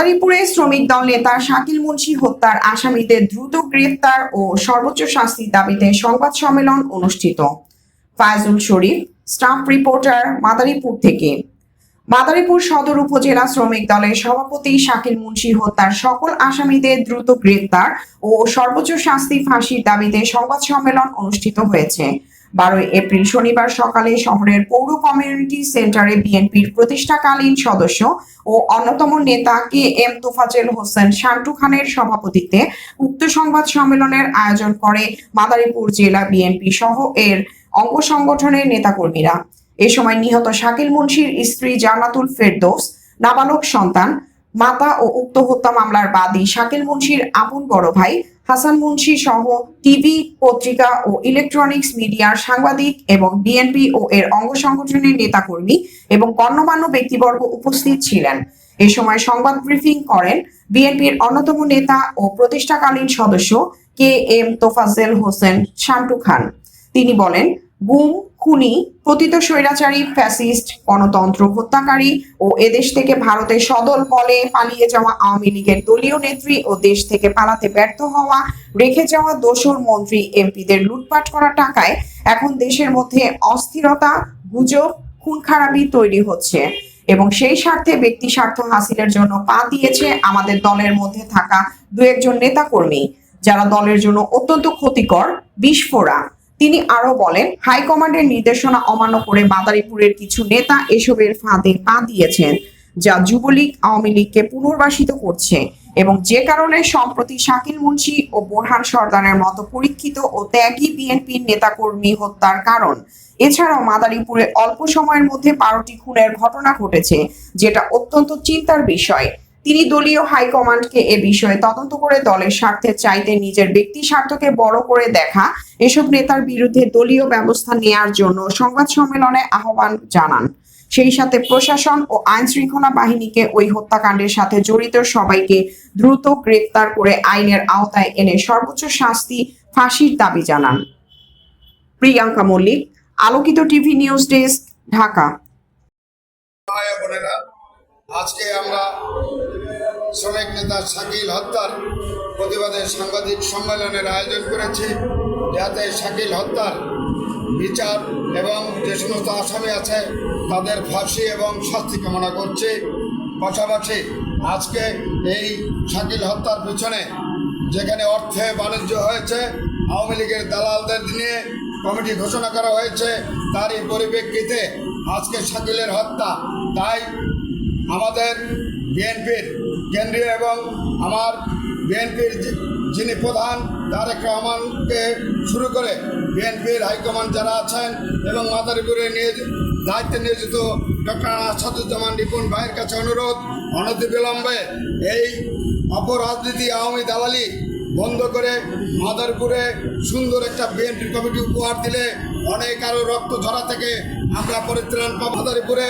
মাদারীপুরে শ্রমিক দল নেতা শাকিল মুন্সি হত্যার আসামিদের দ্রুত গ্রেফতার ও সর্বোচ্চ শাস্তির দাবিতে সংবাদ সম্মেলন অনুষ্ঠিত। ফায়জুল শরীফ, স্টাফ রিপোর্টার, মাদারীপুর থেকে। মাদারীপুর সদর উপজেলা শ্রমিক দলের সভাপতি শাকিল মুন্সি হত্যার সকল আসামিদের দ্রুত গ্রেফতার ও সর্বোচ্চ শাস্তি ফাঁসির দাবিতে সংবাদ সম্মেলন অনুষ্ঠিত হয়েছে। 12 এপ্রিল শনিবার সকালে শহরের পৌর কমিউনিটি সেন্টারে বিএনপির প্রতিষ্ঠাকালীন সদস্য ও অন্যতম নেতা কে এম তোফাজ্জল হোসেন শান্টু খানের সভাপতিত্বে উক্ত সংবাদ সম্মেলনের আয়োজন করে মাদারীপুর জেলা বিএনপি সহ এর অঙ্গ সংগঠনের নেতাকর্মীরা। এ সময় নিহত শাকিল মুন্সির স্ত্রী জান্নাতুল ফেরদৌস, নাবালক সন্তান, মাতা ও উক্ত হত্যা মামলার বাদী শাকিল মুন্সির আপন বড় ভাই হাসান মুন্সি সহ টিভি, পত্রিকা ও ইলেকট্রনিক্স মিডিয়ার সাংবাদিক এবং বিএনপি ও এর অঙ্গ সংগঠনের নেতাকর্মী এবং গণ্যমান্য ব্যক্তিবর্গ উপস্থিত ছিলেন। এ সময় সংবাদ ব্রিফিং করেন বিএনপির অন্যতম নেতা ও প্রতিষ্ঠাকালীন সদস্য কে এম তোফাজ্জল হোসেন শান্টু খান। তিনি বলেন, গুম, খুনি, পতিত স্বৈরাচারী, ফ্যাসিস্ট, গণতন্ত্র হত্যাকারী ও এদেশ থেকে ভারতের সদল বলে পালিয়ে যাওয়া আওয়ামী লীগের দলীয় নেত্রী ও দেশ থেকে পালাতে ব্যর্থ হওয়া রেখে যাওয়া দোসর মন্ত্রী এমপিদের লুটপাট করা টাকায় এখন দেশের মধ্যে অস্থিরতা, গুজব, খুন খারাপি তৈরি হচ্ছে এবং সেই স্বার্থে ব্যক্তি স্বার্থ হাসিলের জন্য পা দিয়েছে আমাদের দলের মধ্যে থাকা দু একজন নেতাকর্মী, যারা দলের জন্য অত্যন্ত ক্ষতিকর, বিস্ফোরা। তিনি আরো বলেন, হাইকমান্ডের নির্দেশনা অমান্য করে মাদারীপুরের কিছু নেতা এসবের ফাঁদে পা দিয়েছেন, যা যুবলীগ আওয়ামী লীগকে পুনর্বাসিত করছে এবং যে কারণে সম্প্রতি শাকিল মুন্সি ও বোরহান সর্দারের মতো পরীক্ষিত ও ত্যাগী বিএনপির নেতাকর্মী হত্যার কারণ। এছাড়াও মাদারীপুরে অল্প সময়ের মধ্যে 12টি খুনের ঘটনা ঘটেছে, যেটা অত্যন্ত চিন্তার বিষয়। তিনি দলীয় হাইকমান্ডকে এ বিষয়ে তদন্ত করে দলের স্বার্থের চাইতে নিজের ব্যক্তি স্বার্থকে বড় করে দেখা এসব নেতার বিরুদ্ধে দলীয় ব্যবস্থা নেয়ার জন্য সংবাদ সম্মেলনে আহ্বান জানান। সেই সাথে প্রশাসন ও আইন শৃঙ্খলা বাহিনীকে ওই হত্যাকাণ্ডের সাথে জড়িত সবাইকে দ্রুত গ্রেফতার করে আইনের আওতায় এনে সর্বোচ্চ শাস্তি ফাঁসির দাবি জানান। প্রিয়াঙ্কা মল্লিক, আলোকিত টিভি নিউজ ডেস্ক, ঢাকা। আজকে আমরা শ্রমিক নেতা শাকিল হত্যার প্রতিবাদে সাংবাদিক সম্মেলনের আয়োজন করেছি, যাতে শাকিল হত্যার বিচার এবং যে সমস্ত আসামি আছে তাদের ফাঁসি এবং শাস্তি কামনা করছি। পাশাপাশি আজকে এই শাকিল হত্যার পিছনে যেখানে অর্থে বাণিজ্য হয়েছে, আওয়ামী লীগের দালালদের নিয়ে কমিটি ঘোষণা করা হয়েছে, তারই পরিপ্রেক্ষিতে আজকে শাকিলের হত্যা। তাই আমাদের বিএনপির কেন্দ্রীয় এবং আমার বিএনপির যিনি প্রধান তারেক রহমানকে শুরু করে বিএনপির হাইকমান্ড যারা আছেন এবং মাদারীপুরে দায়িত্বে নিয়োজিত ডক্টর আসাদুজ্জামান রিপন ভাইয়ের কাছে অনুরোধ, অনতিবিলম্বে এই অপরাজনীতি আওয়ামী দালালি বন্ধ করে মাদারীপুরে সুন্দর একটা বিএনপি কমিটি উপহার দিলে অনেক আরও রক্ত ঝরা থেকে আমরা পরিত্রাণ পাবো। মাদারীপুরে